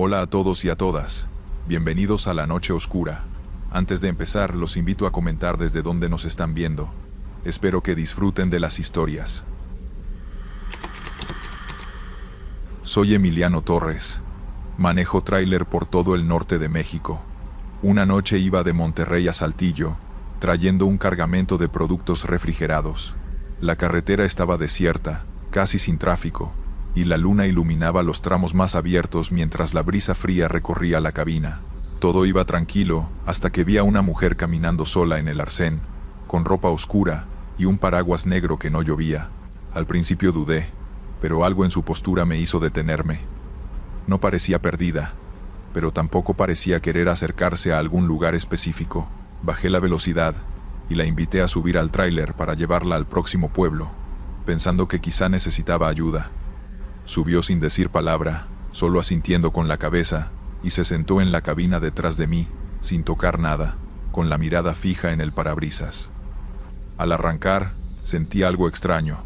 Hola a todos y a todas. Bienvenidos a La Noche Oscura. Antes de empezar, los invito a comentar desde dónde nos están viendo. Espero que disfruten de las historias. Soy Emiliano Torres. Manejo tráiler por todo el norte de México. Una noche iba de Monterrey a Saltillo, trayendo un cargamento de productos refrigerados. La carretera estaba desierta, casi sin tráfico, y la luna iluminaba los tramos más abiertos mientras la brisa fría recorría la cabina. Todo iba tranquilo hasta que vi a una mujer caminando sola en el arcén, con ropa oscura y un paraguas negro que no llovía. Al principio dudé, pero algo en su postura me hizo detenerme. No parecía perdida, pero tampoco parecía querer acercarse a algún lugar específico. Bajé la velocidad y la invité a subir al tráiler para llevarla al próximo pueblo, pensando que quizá necesitaba ayuda. Subió sin decir palabra, solo asintiendo con la cabeza, y se sentó en la cabina detrás de mí, sin tocar nada, con la mirada fija en el parabrisas. Al arrancar, sentí algo extraño.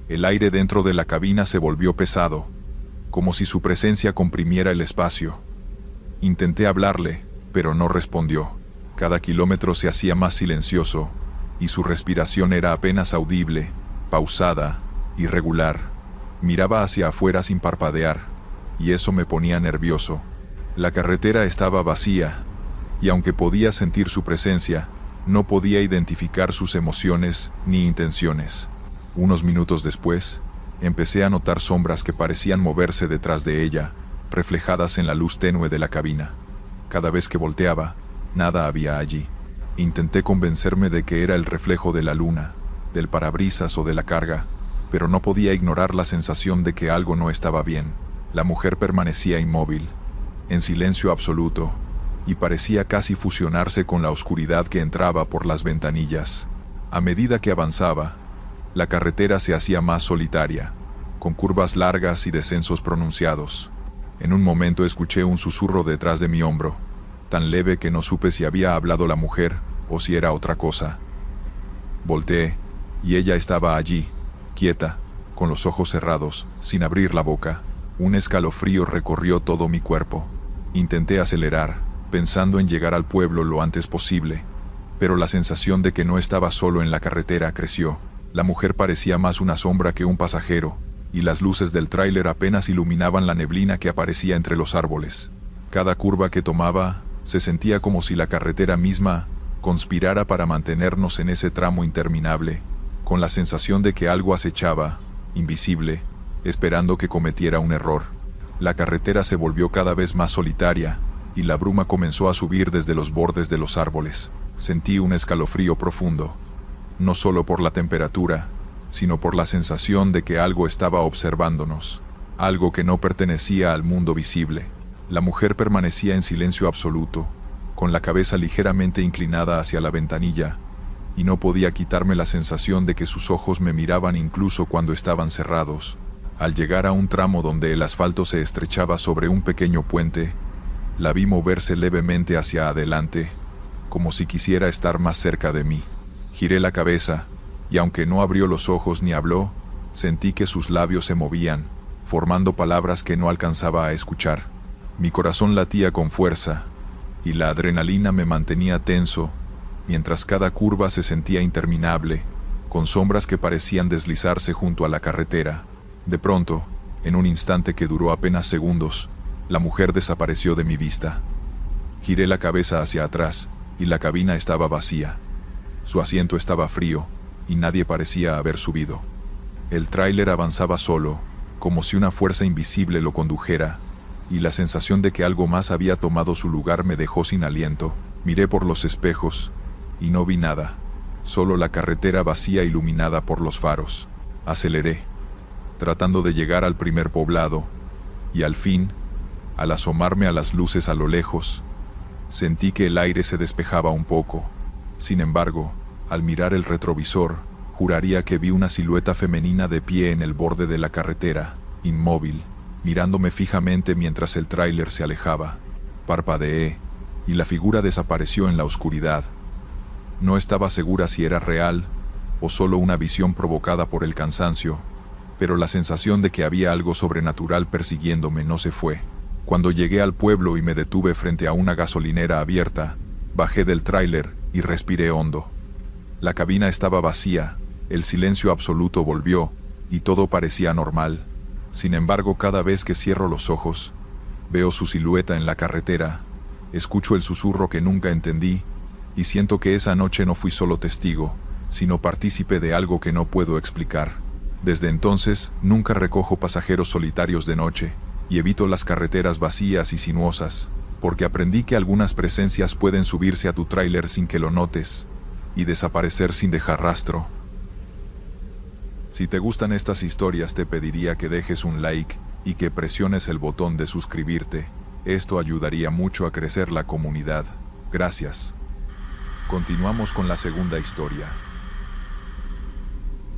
El aire dentro de la cabina se volvió pesado, como si su presencia comprimiera el espacio. Intenté hablarle, pero no respondió. Cada kilómetro se hacía más silencioso, y su respiración era apenas audible, pausada, irregular. Miraba hacia afuera sin parpadear, y eso me ponía nervioso. La carretera estaba vacía, y aunque podía sentir su presencia, no podía identificar sus emociones ni intenciones. Unos minutos después, empecé a notar sombras que parecían moverse detrás de ella, reflejadas en la luz tenue de la cabina. Cada vez que volteaba, nada había allí. Intenté convencerme de que era el reflejo de la luna, del parabrisas o de la carga, pero no podía ignorar la sensación de que algo no estaba bien. La mujer permanecía inmóvil, en silencio absoluto, y parecía casi fusionarse con la oscuridad que entraba por las ventanillas. A medida que avanzaba, la carretera se hacía más solitaria, con curvas largas y descensos pronunciados. En un momento escuché un susurro detrás de mi hombro, tan leve que no supe si había hablado la mujer o si era otra cosa. Volteé, y ella estaba allí, quieta, con los ojos cerrados, sin abrir la boca. Un escalofrío recorrió todo mi cuerpo. Intenté acelerar, pensando en llegar al pueblo lo antes posible, pero la sensación de que no estaba solo en la carretera creció. La mujer parecía más una sombra que un pasajero, y las luces del tráiler apenas iluminaban la neblina que aparecía entre los árboles. Cada curva que tomaba, se sentía como si la carretera misma conspirara para mantenernos en ese tramo interminable, con la sensación de que algo acechaba, invisible, esperando que cometiera un error. La carretera se volvió cada vez más solitaria, y la bruma comenzó a subir desde los bordes de los árboles. Sentí un escalofrío profundo, no solo por la temperatura, sino por la sensación de que algo estaba observándonos, algo que no pertenecía al mundo visible. La mujer permanecía en silencio absoluto, con la cabeza ligeramente inclinada hacia la ventanilla, y no podía quitarme la sensación de que sus ojos me miraban incluso cuando estaban cerrados. Al llegar a un tramo donde el asfalto se estrechaba sobre un pequeño puente, la vi moverse levemente hacia adelante, como si quisiera estar más cerca de mí. Giré la cabeza, y aunque no abrió los ojos ni habló, sentí que sus labios se movían, formando palabras que no alcanzaba a escuchar. Mi corazón latía con fuerza, y la adrenalina me mantenía tenso, mientras cada curva se sentía interminable, con sombras que parecían deslizarse junto a la carretera. De pronto, en un instante que duró apenas segundos, la mujer desapareció de mi vista. Giré la cabeza hacia atrás, y la cabina estaba vacía. Su asiento estaba frío, y nadie parecía haber subido. El tráiler avanzaba solo, como si una fuerza invisible lo condujera, y la sensación de que algo más había tomado su lugar me dejó sin aliento. Miré por los espejos, y no vi nada, solo la carretera vacía iluminada por los faros. Aceleré, tratando de llegar al primer poblado, y al fin, al asomarme a las luces a lo lejos, sentí que el aire se despejaba un poco. Sin embargo, al mirar el retrovisor, juraría que vi una silueta femenina de pie en el borde de la carretera, inmóvil, mirándome fijamente mientras el tráiler se alejaba. Parpadeé, y la figura desapareció en la oscuridad. No estaba segura si era real o solo una visión provocada por el cansancio, pero la sensación de que había algo sobrenatural persiguiéndome no se fue. Cuando llegué al pueblo y me detuve frente a una gasolinera abierta, bajé del tráiler y respiré hondo. La cabina estaba vacía, el silencio absoluto volvió, y todo parecía normal. Sin embargo, cada vez que cierro los ojos, veo su silueta en la carretera, escucho el susurro que nunca entendí, y siento que esa noche no fui solo testigo, sino partícipe de algo que no puedo explicar. Desde entonces, nunca recojo pasajeros solitarios de noche, y evito las carreteras vacías y sinuosas, porque aprendí que algunas presencias pueden subirse a tu tráiler sin que lo notes, y desaparecer sin dejar rastro. Si te gustan estas historias, te pediría que dejes un like y que presiones el botón de suscribirte. Esto ayudaría mucho a crecer la comunidad. Gracias. Continuamos con la segunda historia.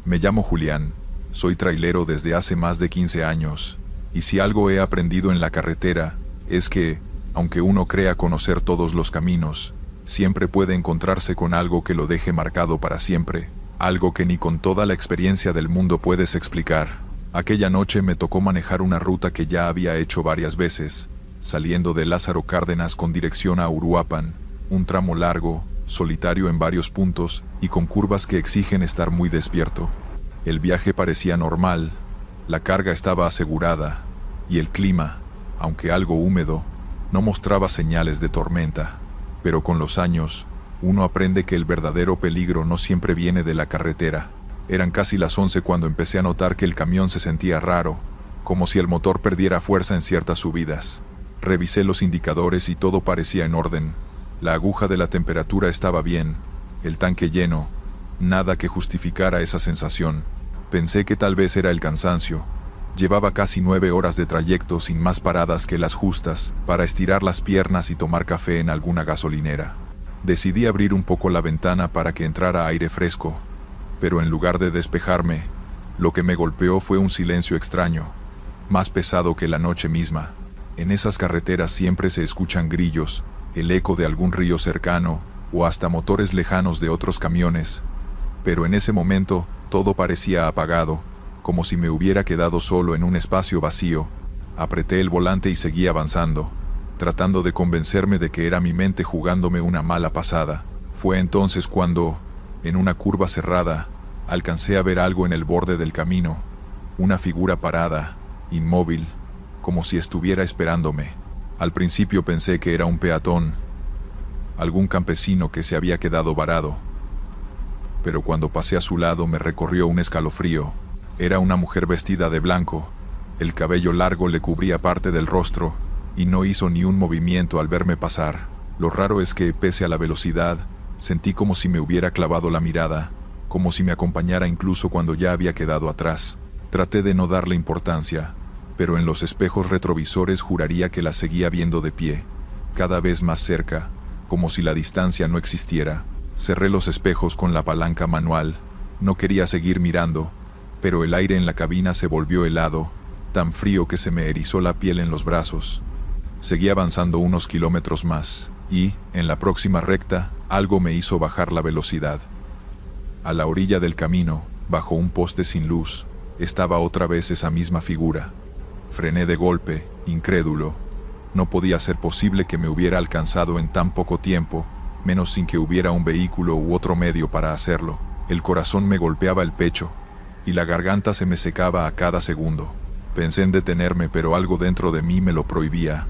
Me llamo Julián, soy trailero desde hace más de 15 años, y si algo he aprendido en la carretera, es que, aunque uno crea conocer todos los caminos, siempre puede encontrarse con algo que lo deje marcado para siempre, algo que ni con toda la experiencia del mundo puedes explicar. Aquella noche me tocó manejar una ruta que ya había hecho varias veces, saliendo de Lázaro Cárdenas con dirección a Uruapan, un tramo largo, solitario en varios puntos y con curvas que exigen estar muy despierto. El viaje parecía normal, la carga estaba asegurada, y el clima, aunque algo húmedo, no mostraba señales de tormenta. Pero con los años, uno aprende que el verdadero peligro no siempre viene de la carretera. Eran casi las 11 cuando empecé a notar que el camión se sentía raro, como si el motor perdiera fuerza en ciertas subidas. Revisé los indicadores y todo parecía en orden. La aguja de la temperatura estaba bien, el tanque lleno, nada que justificara esa sensación. Pensé que tal vez era el cansancio. Llevaba casi 9 horas de trayecto sin más paradas que las justas para estirar las piernas y tomar café en alguna gasolinera. Decidí abrir un poco la ventana para que entrara aire fresco, pero en lugar de despejarme, lo que me golpeó fue un silencio extraño, más pesado que la noche misma. En esas carreteras siempre se escuchan grillos, el eco de algún río cercano, o hasta motores lejanos de otros camiones. Pero en ese momento, todo parecía apagado, como si me hubiera quedado solo en un espacio vacío. Apreté el volante y seguí avanzando, tratando de convencerme de que era mi mente jugándome una mala pasada. Fue entonces cuando, en una curva cerrada, alcancé a ver algo en el borde del camino, una figura parada, inmóvil, como si estuviera esperándome. Al principio pensé que era un peatón, algún campesino que se había quedado varado. Pero cuando pasé a su lado me recorrió un escalofrío. Era una mujer vestida de blanco, el cabello largo le cubría parte del rostro, y no hizo ni un movimiento al verme pasar. Lo raro es que, pese a la velocidad, sentí como si me hubiera clavado la mirada, como si me acompañara incluso cuando ya había quedado atrás. Traté de no darle importancia, pero en los espejos retrovisores juraría que la seguía viendo de pie, cada vez más cerca, como si la distancia no existiera. Cerré los espejos con la palanca manual. No quería seguir mirando, pero el aire en la cabina se volvió helado, tan frío que se me erizó la piel en los brazos. Seguí avanzando unos kilómetros más, y, en la próxima recta, algo me hizo bajar la velocidad. A la orilla del camino, bajo un poste sin luz, estaba otra vez esa misma figura. Frené de golpe, incrédulo. No podía ser posible que me hubiera alcanzado en tan poco tiempo, menos sin que hubiera un vehículo u otro medio para hacerlo. El corazón me golpeaba el pecho, y la garganta se me secaba a cada segundo. Pensé en detenerme, pero algo dentro de mí me lo prohibía,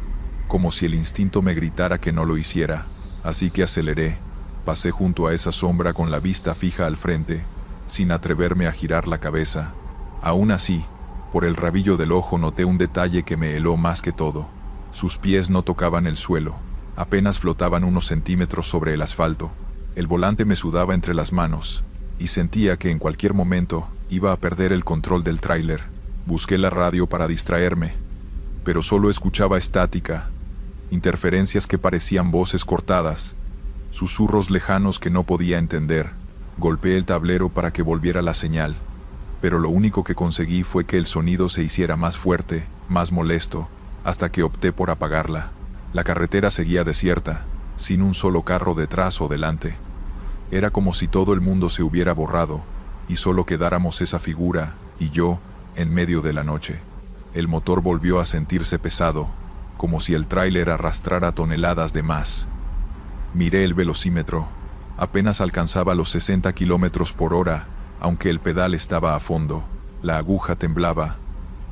como si el instinto me gritara que no lo hiciera. Así que aceleré. Pasé junto a esa sombra con la vista fija al frente, sin atreverme a girar la cabeza. Aún así, por el rabillo del ojo noté un detalle que me heló más que todo. Sus pies no tocaban el suelo, apenas flotaban unos centímetros sobre el asfalto. El volante me sudaba entre las manos, y sentía que en cualquier momento iba a perder el control del tráiler. Busqué la radio para distraerme, pero solo escuchaba estática, interferencias que parecían voces cortadas, susurros lejanos que no podía entender. Golpeé el tablero para que volviera la señal, pero lo único que conseguí fue que el sonido se hiciera más fuerte, más molesto, hasta que opté por apagarla. La carretera seguía desierta, sin un solo carro detrás o delante. Era como si todo el mundo se hubiera borrado, y solo quedáramos esa figura y yo en medio de la noche. El motor volvió a sentirse pesado, como si el tráiler arrastrara toneladas de más. Miré el velocímetro. Apenas alcanzaba los 60 kilómetros por hora, aunque el pedal estaba a fondo. La aguja temblaba,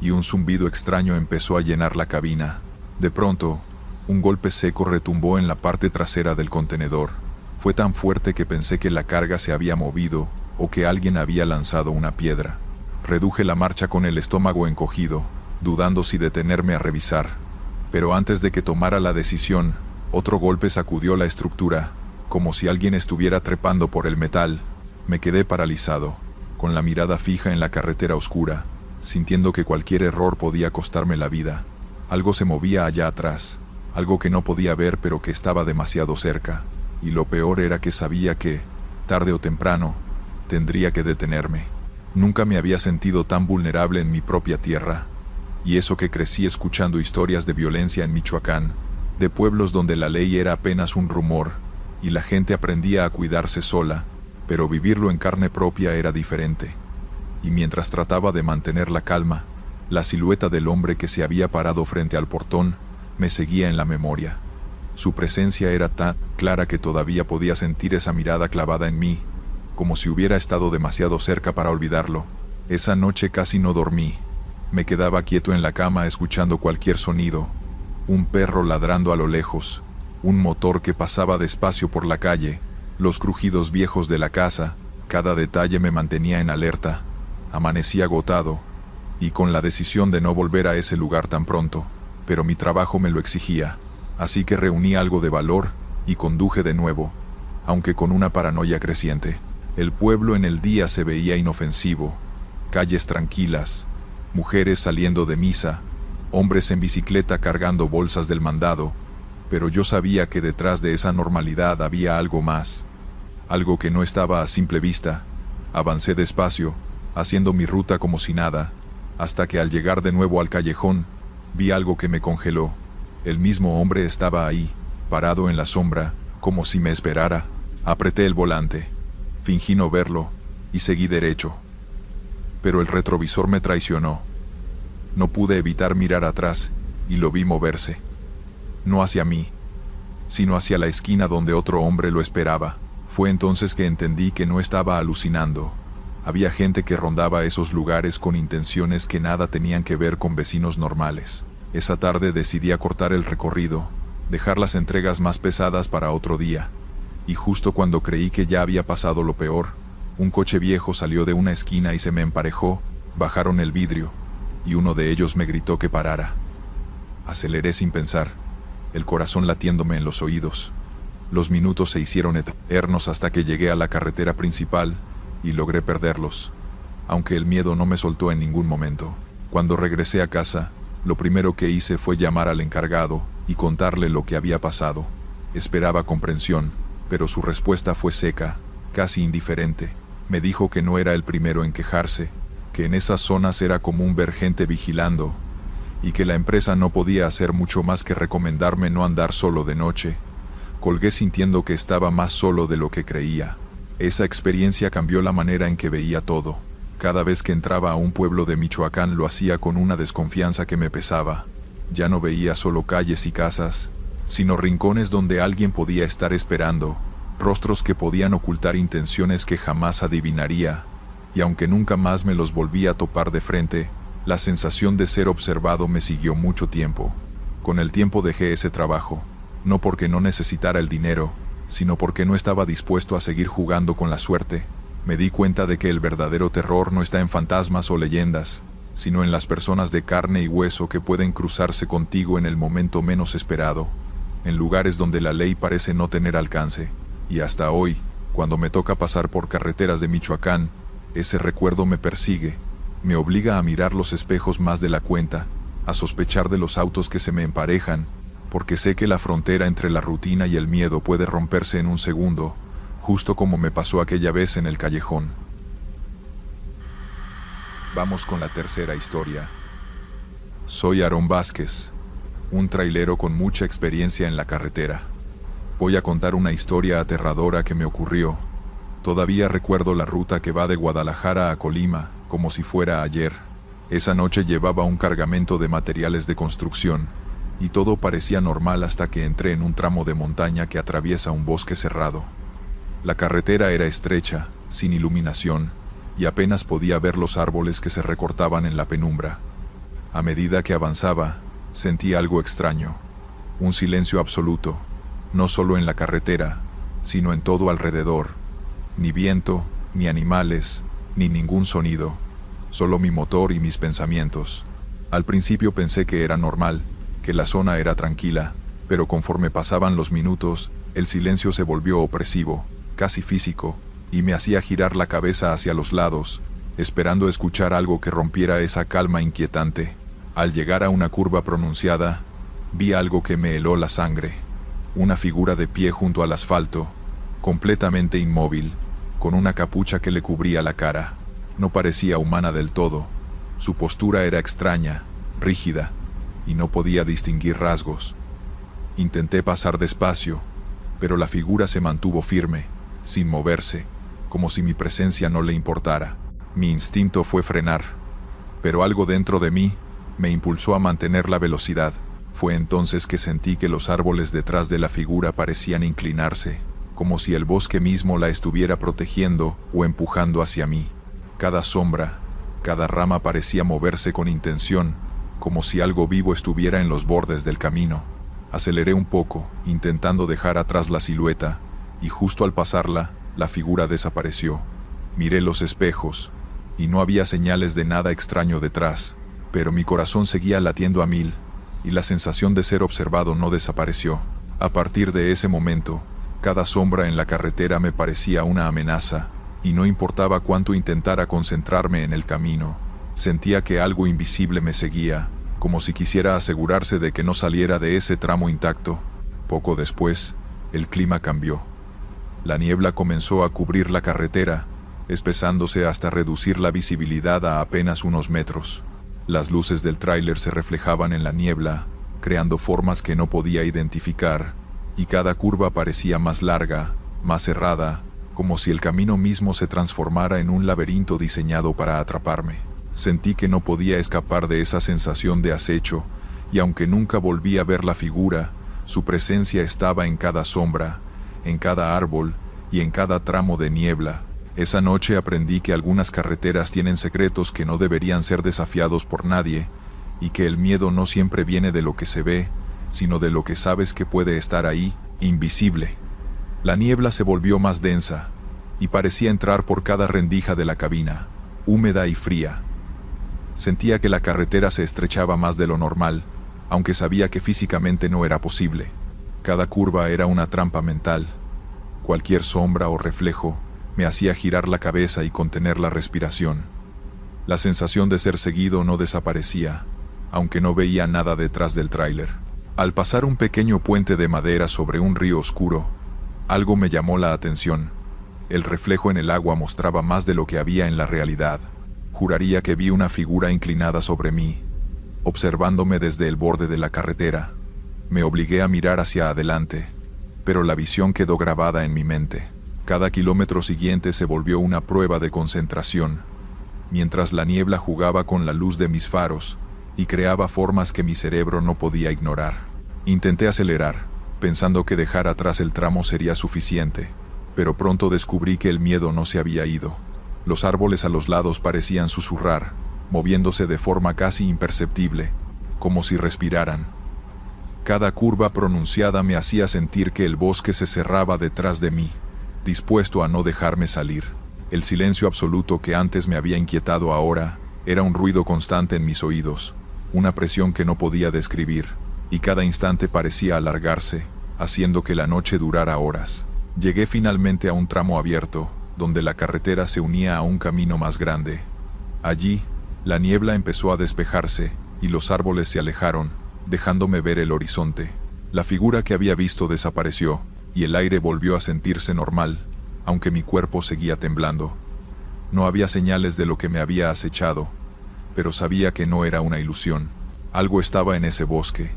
y un zumbido extraño empezó a llenar la cabina. De pronto, un golpe seco retumbó en la parte trasera del contenedor. Fue tan fuerte que pensé que la carga se había movido, o que alguien había lanzado una piedra. Reduje la marcha con el estómago encogido, dudando si detenerme a revisar. Pero antes de que tomara la decisión, otro golpe sacudió la estructura, como si alguien estuviera trepando por el metal. Me quedé paralizado, con la mirada fija en la carretera oscura, sintiendo que cualquier error podía costarme la vida. Algo se movía allá atrás, algo que no podía ver pero que estaba demasiado cerca, y lo peor era que sabía que, tarde o temprano, tendría que detenerme. Nunca me había sentido tan vulnerable en mi propia tierra, y eso que crecí escuchando historias de violencia en Michoacán, de pueblos donde la ley era apenas un rumor, y la gente aprendía a cuidarse sola, pero vivirlo en carne propia era diferente. Y mientras trataba de mantener la calma, la silueta del hombre que se había parado frente al portón me seguía en la memoria. Su presencia era tan clara que todavía podía sentir esa mirada clavada en mí, como si hubiera estado demasiado cerca para olvidarlo. Esa noche casi no dormí. Me quedaba quieto en la cama escuchando cualquier sonido. Un perro ladrando a lo lejos, un motor que pasaba despacio por la calle, los crujidos viejos de la casa. Cada detalle me mantenía en alerta. Amanecí agotado, y con la decisión de no volver a ese lugar tan pronto, pero mi trabajo me lo exigía, así que reuní algo de valor y conduje de nuevo, aunque con una paranoia creciente. El pueblo en el día se veía inofensivo, calles tranquilas, mujeres saliendo de misa, hombres en bicicleta cargando bolsas del mandado, pero yo sabía que detrás de esa normalidad había algo más, algo que no estaba a simple vista. Avancé despacio, haciendo mi ruta como si nada, hasta que al llegar de nuevo al callejón, vi algo que me congeló. El mismo hombre estaba ahí, parado en la sombra, como si me esperara. Apreté el volante, fingí no verlo, y seguí derecho. Pero el retrovisor me traicionó. No pude evitar mirar atrás, y lo vi moverse. No hacia mí, sino hacia la esquina donde otro hombre lo esperaba. Fue entonces que entendí que no estaba alucinando. Había gente que rondaba esos lugares con intenciones que nada tenían que ver con vecinos normales. Esa tarde decidí acortar el recorrido, dejar las entregas más pesadas para otro día. Y justo cuando creí que ya había pasado lo peor, un coche viejo salió de una esquina y se me emparejó. Bajaron el vidrio, y uno de ellos me gritó que parara. Aceleré sin pensar, el corazón latiéndome en los oídos. Los minutos se hicieron eternos hasta que llegué a la carretera principal y logré perderlos, aunque el miedo no me soltó en ningún momento. Cuando regresé a casa, lo primero que hice fue llamar al encargado y contarle lo que había pasado. Esperaba comprensión, pero su respuesta fue seca, casi indiferente. Me dijo que no era el primero en quejarse, que en esas zonas era común ver gente vigilando, y que la empresa no podía hacer mucho más que recomendarme no andar solo de noche. Colgué sintiendo que estaba más solo de lo que creía. Esa experiencia cambió la manera en que veía todo. Cada vez que entraba a un pueblo de Michoacán lo hacía con una desconfianza que me pesaba. Ya no veía solo calles y casas, sino rincones donde alguien podía estar esperando, rostros que podían ocultar intenciones que jamás adivinaría, y aunque nunca más me los volví a topar de frente, la sensación de ser observado me siguió mucho tiempo. Con el tiempo dejé ese trabajo, no porque no necesitara el dinero, sino porque no estaba dispuesto a seguir jugando con la suerte. Me di cuenta de que el verdadero terror no está en fantasmas o leyendas, sino en las personas de carne y hueso que pueden cruzarse contigo en el momento menos esperado, en lugares donde la ley parece no tener alcance. Y hasta hoy, cuando me toca pasar por carreteras de Michoacán, ese recuerdo me persigue, me obliga a mirar los espejos más de la cuenta, a sospechar de los autos que se me emparejan, porque sé que la frontera entre la rutina y el miedo puede romperse en un segundo, justo como me pasó aquella vez en el callejón. Vamos con la tercera historia. Soy Aarón Vázquez, un trailero con mucha experiencia en la carretera. Voy a contar una historia aterradora que me ocurrió. Todavía recuerdo la ruta que va de Guadalajara a Colima, como si fuera ayer. Esa noche llevaba un cargamento de materiales de construcción, y todo parecía normal hasta que entré en un tramo de montaña que atraviesa un bosque cerrado. La carretera era estrecha, sin iluminación, y apenas podía ver los árboles que se recortaban en la penumbra. A medida que avanzaba, sentí algo extraño, un silencio absoluto, no solo en la carretera, sino en todo alrededor. Ni viento, ni animales, ni ningún sonido, solo mi motor y mis pensamientos. Al principio pensé que era normal, que la zona era tranquila, pero conforme pasaban los minutos, el silencio se volvió opresivo, casi físico, y me hacía girar la cabeza hacia los lados, esperando escuchar algo que rompiera esa calma inquietante. Al llegar a una curva pronunciada, vi algo que me heló la sangre. Una figura de pie junto al asfalto, completamente inmóvil, con una capucha que le cubría la cara. No parecía humana del todo. Su postura era extraña, rígida, y no podía distinguir rasgos. Intenté pasar despacio, pero la figura se mantuvo firme, sin moverse, como si mi presencia no le importara. Mi instinto fue frenar, pero algo dentro de mí me impulsó a mantener la velocidad. Fue entonces que sentí que los árboles detrás de la figura parecían inclinarse, como si el bosque mismo la estuviera protegiendo o empujando hacia mí. Cada sombra, cada rama parecía moverse con intención, como si algo vivo estuviera en los bordes del camino. Aceleré un poco, intentando dejar atrás la silueta, y justo al pasarla, la figura desapareció. Miré los espejos, y no había señales de nada extraño detrás, pero mi corazón seguía latiendo a 1000, y la sensación de ser observado no desapareció. A partir de ese momento, cada sombra en la carretera me parecía una amenaza, y no importaba cuánto intentara concentrarme en el camino, sentía que algo invisible me seguía, como si quisiera asegurarse de que no saliera de ese tramo intacto. Poco después, el clima cambió. La niebla comenzó a cubrir la carretera, espesándose hasta reducir la visibilidad a apenas unos metros. Las luces del tráiler se reflejaban en la niebla, creando formas que no podía identificar, y cada curva parecía más larga, más cerrada, como si el camino mismo se transformara en un laberinto diseñado para atraparme. Sentí que no podía escapar de esa sensación de acecho, y aunque nunca volví a ver la figura, su presencia estaba en cada sombra, en cada árbol y en cada tramo de niebla. Esa noche aprendí que algunas carreteras tienen secretos que no deberían ser desafiados por nadie, y que el miedo no siempre viene de lo que se ve, sino de lo que sabes que puede estar ahí, invisible. La niebla se volvió más densa, y parecía entrar por cada rendija de la cabina, húmeda y fría. Sentía que la carretera se estrechaba más de lo normal, aunque sabía que físicamente no era posible. Cada curva era una trampa mental. Cualquier sombra o reflejo me hacía girar la cabeza y contener la respiración. La sensación de ser seguido no desaparecía, aunque no veía nada detrás del tráiler. Al pasar un pequeño puente de madera sobre un río oscuro, algo me llamó la atención. El reflejo en el agua mostraba más de lo que había en la realidad. Juraría que vi una figura inclinada sobre mí, observándome desde el borde de la carretera. Me obligué a mirar hacia adelante, pero la visión quedó grabada en mi mente. Cada kilómetro siguiente se volvió una prueba de concentración, mientras la niebla jugaba con la luz de mis faros y creaba formas que mi cerebro no podía ignorar. Intenté acelerar, pensando que dejar atrás el tramo sería suficiente, pero pronto descubrí que el miedo no se había ido. Los árboles a los lados parecían susurrar, moviéndose de forma casi imperceptible, como si respiraran. Cada curva pronunciada me hacía sentir que el bosque se cerraba detrás de mí, dispuesto a no dejarme salir. El silencio absoluto que antes me había inquietado ahora era un ruido constante en mis oídos, una presión que no podía describir, y cada instante parecía alargarse, haciendo que la noche durara horas. Llegué finalmente a un tramo abierto, donde la carretera se unía a un camino más grande. Allí, la niebla empezó a despejarse, y los árboles se alejaron, dejándome ver el horizonte. La figura que había visto desapareció, y el aire volvió a sentirse normal, aunque mi cuerpo seguía temblando. No había señales de lo que me había acechado, pero sabía que no era una ilusión. Algo estaba en ese bosque,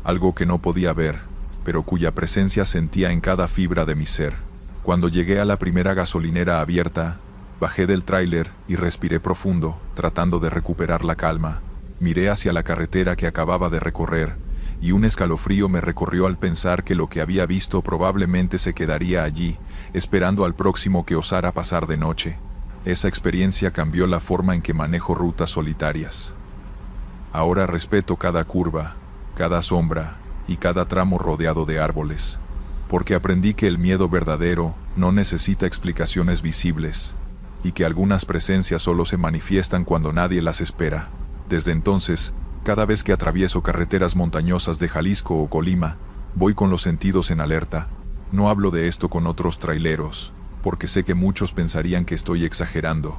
algo que no podía ver, pero cuya presencia sentía en cada fibra de mi ser. Cuando llegué a la primera gasolinera abierta, bajé del tráiler y respiré profundo, tratando de recuperar la calma. Miré hacia la carretera que acababa de recorrer, y un escalofrío me recorrió al pensar que lo que había visto probablemente se quedaría allí, esperando al próximo que osara pasar de noche. Esa experiencia cambió la forma en que manejo rutas solitarias. Ahora respeto cada curva, cada sombra y cada tramo rodeado de árboles, porque aprendí que el miedo verdadero no necesita explicaciones visibles, y que algunas presencias solo se manifiestan cuando nadie las espera. Desde entonces, cada vez que atravieso carreteras montañosas de Jalisco o Colima, voy con los sentidos en alerta. No hablo de esto con otros traileros, porque sé que muchos pensarían que estoy exagerando,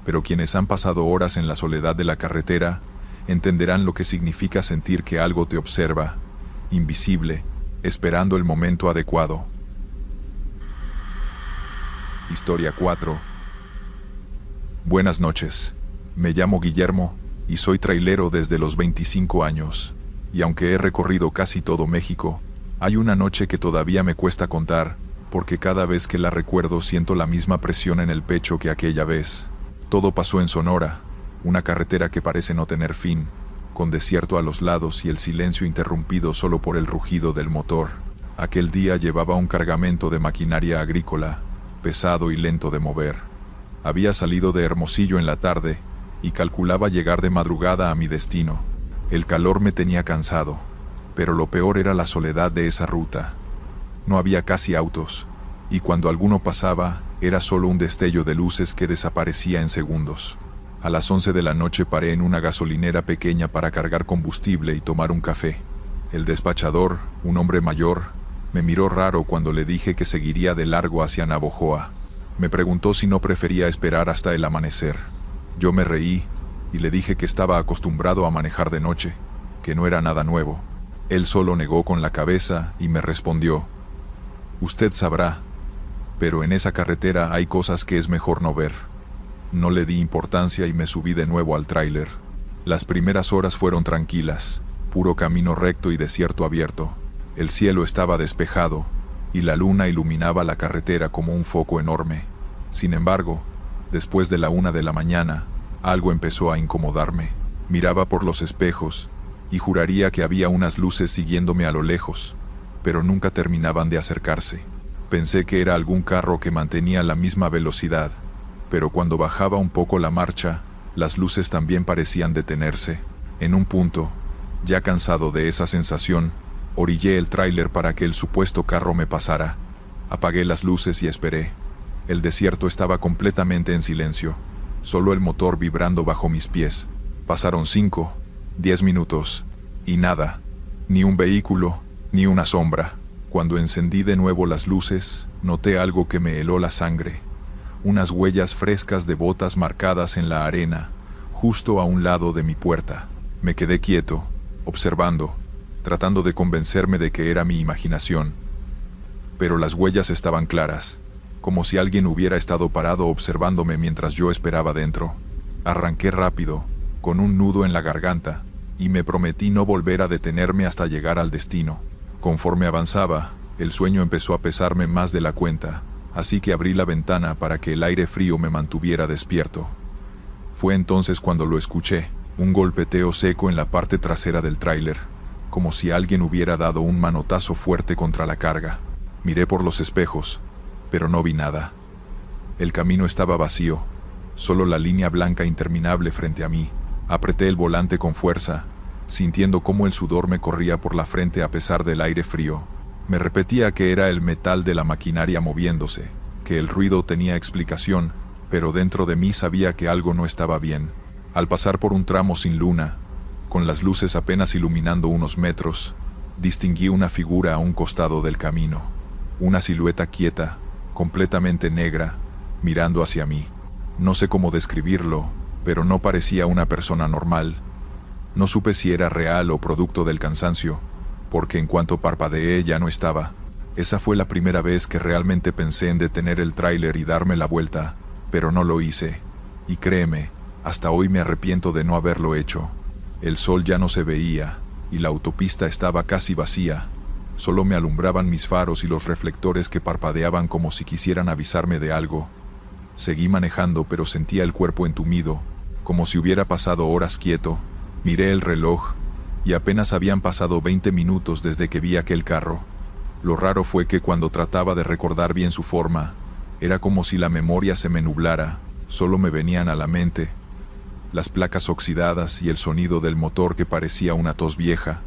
pero quienes han pasado horas en la soledad de la carretera entenderán lo que significa sentir que algo te observa, invisible, esperando el momento adecuado. Historia 4. Buenas noches. Me llamo Guillermo y soy trailero desde los 25 años. Y aunque he recorrido casi todo México, hay una noche que todavía me cuesta contar, porque cada vez que la recuerdo siento la misma presión en el pecho que aquella vez. Todo pasó en Sonora, una carretera que parece no tener fin, con desierto a los lados y el silencio interrumpido solo por el rugido del motor. Aquel día llevaba un cargamento de maquinaria agrícola, pesado y lento de mover. Había salido de Hermosillo en la tarde y calculaba llegar de madrugada a mi destino. El calor me tenía cansado, pero lo peor era la soledad de esa ruta. No había casi autos, y cuando alguno pasaba, era solo un destello de luces que desaparecía en segundos. A las 11 de la noche paré en una gasolinera pequeña para cargar combustible y tomar un café. El despachador, un hombre mayor, me miró raro cuando le dije que seguiría de largo hacia Navojoa. Me preguntó si no prefería esperar hasta el amanecer. Yo me reí y le dije que estaba acostumbrado a manejar de noche, que no era nada nuevo. Él solo negó con la cabeza y me respondió: «Usted sabrá, pero en esa carretera hay cosas que es mejor no ver». No le di importancia y me subí de nuevo al tráiler. Las primeras horas fueron tranquilas, puro camino recto y desierto abierto. El cielo estaba despejado y la luna iluminaba la carretera como un foco enorme. Sin embargo, después de la 1 de la mañana, algo empezó a incomodarme. Miraba por los espejos y juraría que había unas luces siguiéndome a lo lejos, pero nunca terminaban de acercarse. Pensé que era algún carro que mantenía la misma velocidad, pero cuando bajaba un poco la marcha, las luces también parecían detenerse. En un punto, ya cansado de esa sensación, orillé el tráiler para que el supuesto carro me pasara. Apagué las luces y esperé. El desierto estaba completamente en silencio, solo el motor vibrando bajo mis pies. Pasaron 5, 10 minutos, y nada, ni un vehículo, ni una sombra. Cuando encendí de nuevo las luces, noté algo que me heló la sangre. Unas huellas frescas de botas marcadas en la arena, justo a un lado de mi puerta. Me quedé quieto, observando, tratando de convencerme de que era mi imaginación. Pero las huellas estaban claras, como si alguien hubiera estado parado observándome mientras yo esperaba dentro. Arranqué rápido, con un nudo en la garganta, y me prometí no volver a detenerme hasta llegar al destino. Conforme avanzaba, el sueño empezó a pesarme más de la cuenta, así que abrí la ventana para que el aire frío me mantuviera despierto. Fue entonces cuando lo escuché, un golpeteo seco en la parte trasera del tráiler, como si alguien hubiera dado un manotazo fuerte contra la carga. Miré por los espejos, pero no vi nada. El camino estaba vacío, solo la línea blanca interminable frente a mí. Apreté el volante con fuerza, sintiendo cómo el sudor me corría por la frente a pesar del aire frío. Me repetía que era el metal de la maquinaria moviéndose, que el ruido tenía explicación, pero dentro de mí sabía que algo no estaba bien. Al pasar por un tramo sin luna, con las luces apenas iluminando unos metros, distinguí una figura a un costado del camino. Una silueta quieta, completamente negra, mirando hacia mí. No sé cómo describirlo, pero no parecía una persona normal. No supe si era real o producto del cansancio, porque en cuanto parpadeé ya no estaba. Esa fue la primera vez que realmente pensé en detener el tráiler y darme la vuelta, pero no lo hice. Y créeme, hasta hoy me arrepiento de no haberlo hecho. El sol ya no se veía, y la autopista estaba casi vacía. Solo me alumbraban mis faros y los reflectores que parpadeaban como si quisieran avisarme de algo. Seguí manejando, pero sentía el cuerpo entumido, como si hubiera pasado horas quieto. Miré el reloj, y apenas habían pasado 20 minutos desde que vi aquel carro. Lo raro fue que cuando trataba de recordar bien su forma, era como si la memoria se me nublara, solo me venían a la mente las placas oxidadas y el sonido del motor que parecía una tos vieja.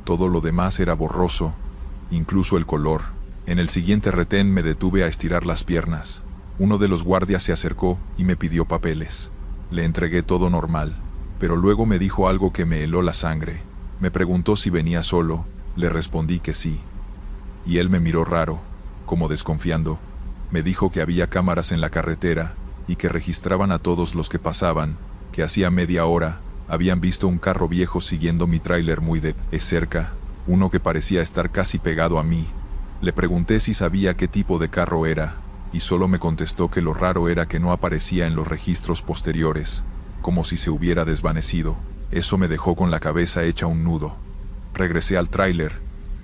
Todo lo demás era borroso, incluso el color. En el siguiente retén me detuve a estirar las piernas. Uno de los guardias se acercó y me pidió papeles. Le entregué todo normal, pero luego me dijo algo que me heló la sangre. Me preguntó si venía solo, le respondí que sí. Y él me miró raro, como desconfiando. Me dijo que había cámaras en la carretera y que registraban a todos los que pasaban, que hacía media hora habían visto un carro viejo siguiendo mi tráiler muy de cerca, uno que parecía estar casi pegado a mí. Le pregunté si sabía qué tipo de carro era, y solo me contestó que lo raro era que no aparecía en los registros posteriores, como si se hubiera desvanecido. Eso me dejó con la cabeza hecha un nudo. Regresé al tráiler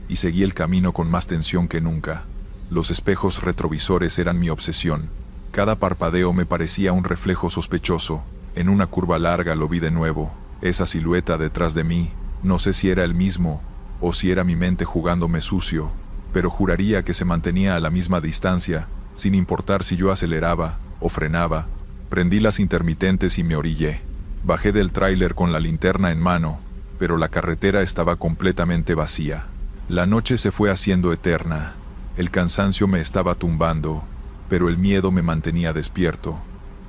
y seguí el camino con más tensión que nunca. Los espejos retrovisores eran mi obsesión. Cada parpadeo me parecía un reflejo sospechoso. En una curva larga lo vi de nuevo, esa silueta detrás de mí. No sé si era el mismo, o si era mi mente jugándome sucio, pero juraría que se mantenía a la misma distancia, sin importar si yo aceleraba o frenaba. Prendí las intermitentes y me orillé. Bajé del tráiler con la linterna en mano, pero la carretera estaba completamente vacía. La noche se fue haciendo eterna. El cansancio me estaba tumbando, pero el miedo me mantenía despierto.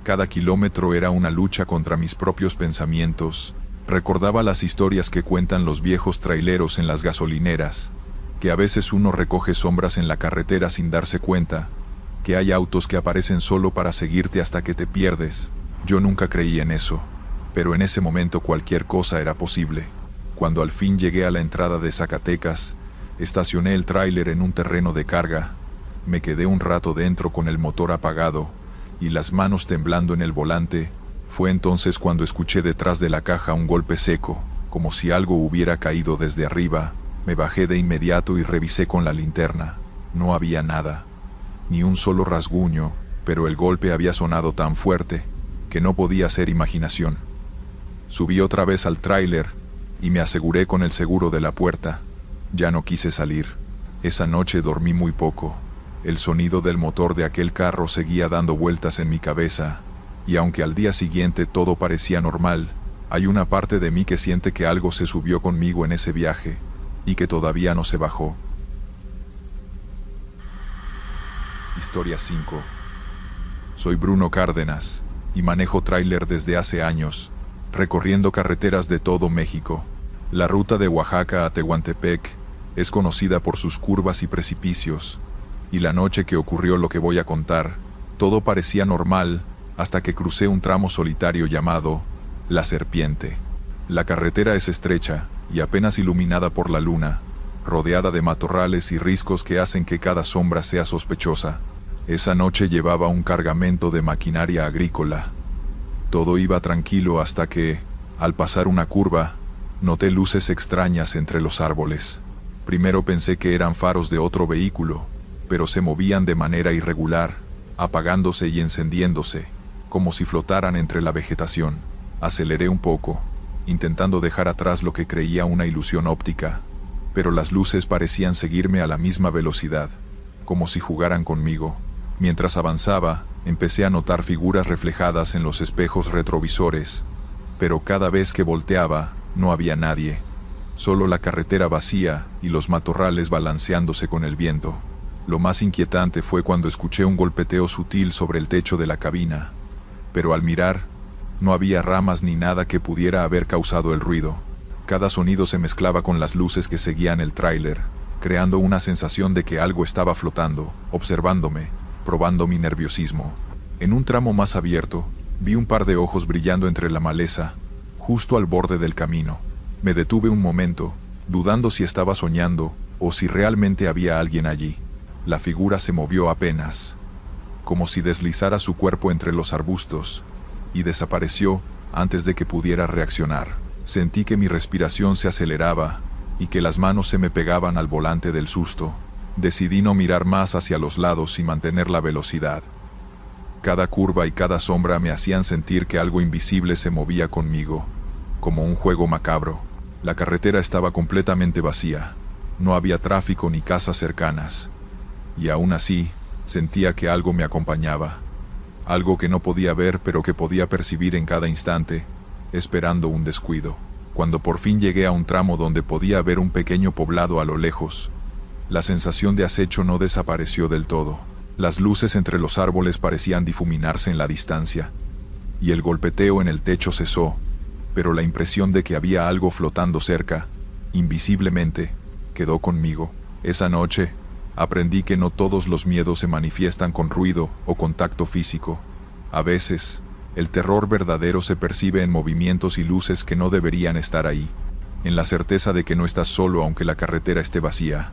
Cada kilómetro era una lucha contra mis propios pensamientos. Recordaba las historias que cuentan los viejos traileros en las gasolineras, que a veces uno recoge sombras en la carretera sin darse cuenta, que hay autos que aparecen solo para seguirte hasta que te pierdes. Yo nunca creí en eso, pero en ese momento cualquier cosa era posible. Cuando al fin llegué a la entrada de Zacatecas, estacioné el tráiler en un terreno de carga. Me quedé un rato dentro con el motor apagado y las manos temblando en el volante. Fue entonces cuando escuché detrás de la caja un golpe seco, como si algo hubiera caído desde arriba. Me bajé de inmediato y revisé con la linterna. No había nada, ni un solo rasguño, pero el golpe había sonado tan fuerte que no podía ser imaginación. Subí otra vez al tráiler y me aseguré con el seguro de la puerta. Ya no quise salir. Esa noche dormí muy poco. El sonido del motor de aquel carro seguía dando vueltas en mi cabeza, y aunque al día siguiente todo parecía normal, hay una parte de mí que siente que algo se subió conmigo en ese viaje, y que todavía no se bajó. Historia 5. Soy Bruno Cárdenas, y manejo tráiler desde hace años, recorriendo carreteras de todo México. La ruta de Oaxaca a Tehuantepec es conocida por sus curvas y precipicios, y la noche que ocurrió lo que voy a contar, todo parecía normal hasta que crucé un tramo solitario llamado La Serpiente. La carretera es estrecha y apenas iluminada por la luna, rodeada de matorrales y riscos que hacen que cada sombra sea sospechosa. Esa noche llevaba un cargamento de maquinaria agrícola. Todo iba tranquilo hasta que, al pasar una curva, noté luces extrañas entre los árboles. Primero pensé que eran faros de otro vehículo, pero se movían de manera irregular, apagándose y encendiéndose, como si flotaran entre la vegetación. Aceleré un poco, intentando dejar atrás lo que creía una ilusión óptica, pero las luces parecían seguirme a la misma velocidad, como si jugaran conmigo. Mientras avanzaba, empecé a notar figuras reflejadas en los espejos retrovisores, pero cada vez que volteaba, no había nadie, solo la carretera vacía y los matorrales balanceándose con el viento. Lo más inquietante fue cuando escuché un golpeteo sutil sobre el techo de la cabina, pero al mirar, no había ramas ni nada que pudiera haber causado el ruido. Cada sonido se mezclaba con las luces que seguían el tráiler, creando una sensación de que algo estaba flotando, observándome, probando mi nerviosismo. En un tramo más abierto, vi un par de ojos brillando entre la maleza, justo al borde del camino. Me detuve un momento, dudando si estaba soñando o si realmente había alguien allí. La figura se movió apenas, como si deslizara su cuerpo entre los arbustos, y desapareció antes de que pudiera reaccionar. Sentí que mi respiración se aceleraba y que las manos se me pegaban al volante del susto. Decidí no mirar más hacia los lados y mantener la velocidad. Cada curva y cada sombra me hacían sentir que algo invisible se movía conmigo, como un juego macabro. La carretera estaba completamente vacía. No había tráfico ni casas cercanas. Y aún así, sentía que algo me acompañaba. Algo que no podía ver pero que podía percibir en cada instante, esperando un descuido. Cuando por fin llegué a un tramo donde podía ver un pequeño poblado a lo lejos, la sensación de acecho no desapareció del todo. Las luces entre los árboles parecían difuminarse en la distancia, y el golpeteo en el techo cesó, pero la impresión de que había algo flotando cerca, invisiblemente, quedó conmigo. Esa noche, aprendí que no todos los miedos se manifiestan con ruido o contacto físico. A veces, el terror verdadero se percibe en movimientos y luces que no deberían estar ahí, en la certeza de que no estás solo aunque la carretera esté vacía.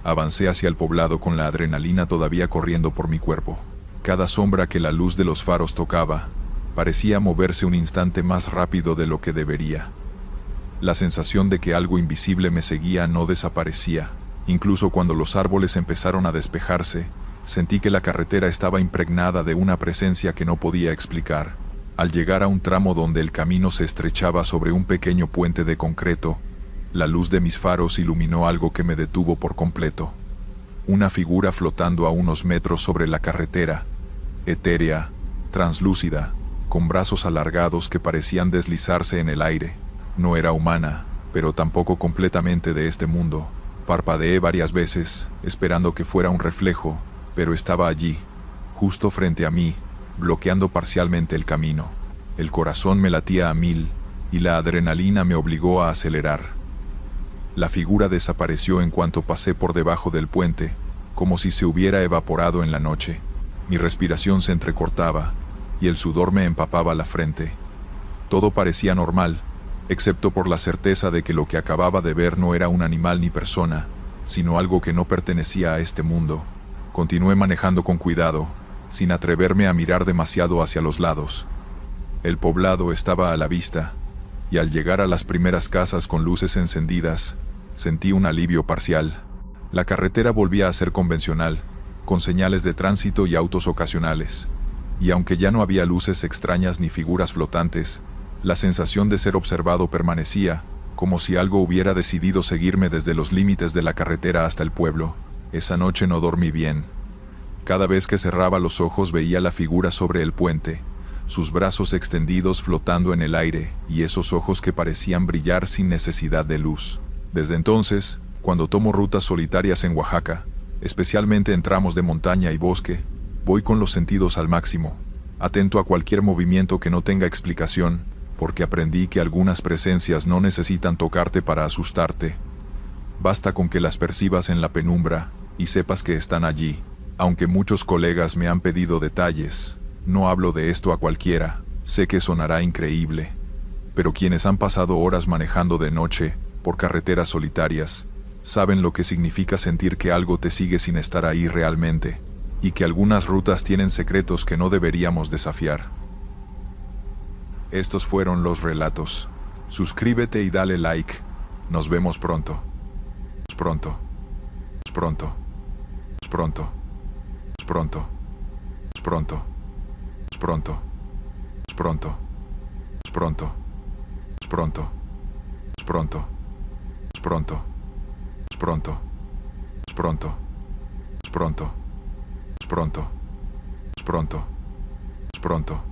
Avancé hacia el poblado con la adrenalina todavía corriendo por mi cuerpo. Cada sombra que la luz de los faros tocaba parecía moverse un instante más rápido de lo que debería. La sensación de que algo invisible me seguía no desaparecía. Incluso cuando los árboles empezaron a despejarse, sentí que la carretera estaba impregnada de una presencia que no podía explicar. Al llegar a un tramo donde el camino se estrechaba sobre un pequeño puente de concreto, la luz de mis faros iluminó algo que me detuvo por completo. Una figura flotando a unos metros sobre la carretera, etérea, translúcida, con brazos alargados que parecían deslizarse en el aire. No era humana, pero tampoco completamente de este mundo. Parpadeé varias veces, esperando que fuera un reflejo, pero estaba allí, justo frente a mí, bloqueando parcialmente el camino. El corazón me latía a 1000, y la adrenalina me obligó a acelerar. La figura desapareció en cuanto pasé por debajo del puente, como si se hubiera evaporado en la noche. Mi respiración se entrecortaba, y el sudor me empapaba la frente. Todo parecía normal, excepto por la certeza de que lo que acababa de ver no era un animal ni persona, sino algo que no pertenecía a este mundo. Continué manejando con cuidado, sin atreverme a mirar demasiado hacia los lados. El poblado estaba a la vista, y al llegar a las primeras casas con luces encendidas, sentí un alivio parcial. La carretera volvía a ser convencional, con señales de tránsito y autos ocasionales. Y aunque ya no había luces extrañas ni figuras flotantes, la sensación de ser observado permanecía, como si algo hubiera decidido seguirme desde los límites de la carretera hasta el pueblo. Esa noche no dormí bien. Cada vez que cerraba los ojos veía la figura sobre el puente, sus brazos extendidos flotando en el aire y esos ojos que parecían brillar sin necesidad de luz. Desde entonces, cuando tomo rutas solitarias en Oaxaca, especialmente en tramos de montaña y bosque, voy con los sentidos al máximo, atento a cualquier movimiento que no tenga explicación, porque aprendí que algunas presencias no necesitan tocarte para asustarte. Basta con que las percibas en la penumbra y sepas que están allí. Aunque muchos colegas me han pedido detalles, no hablo de esto a cualquiera. Sé que sonará increíble, pero quienes han pasado horas manejando de noche por carreteras solitarias saben lo que significa sentir que algo te sigue sin estar ahí realmente, y que algunas rutas tienen secretos que no deberíamos desafiar. Estos fueron los relatos. Suscríbete y dale like. Nos vemos pronto. Pronto. Pronto. Pronto. Pronto. Pronto. Pronto. Pronto. Pronto. Pronto. Pronto. Pronto. Pronto. Pronto. Pronto. Pronto. Pronto. Pronto. Pronto.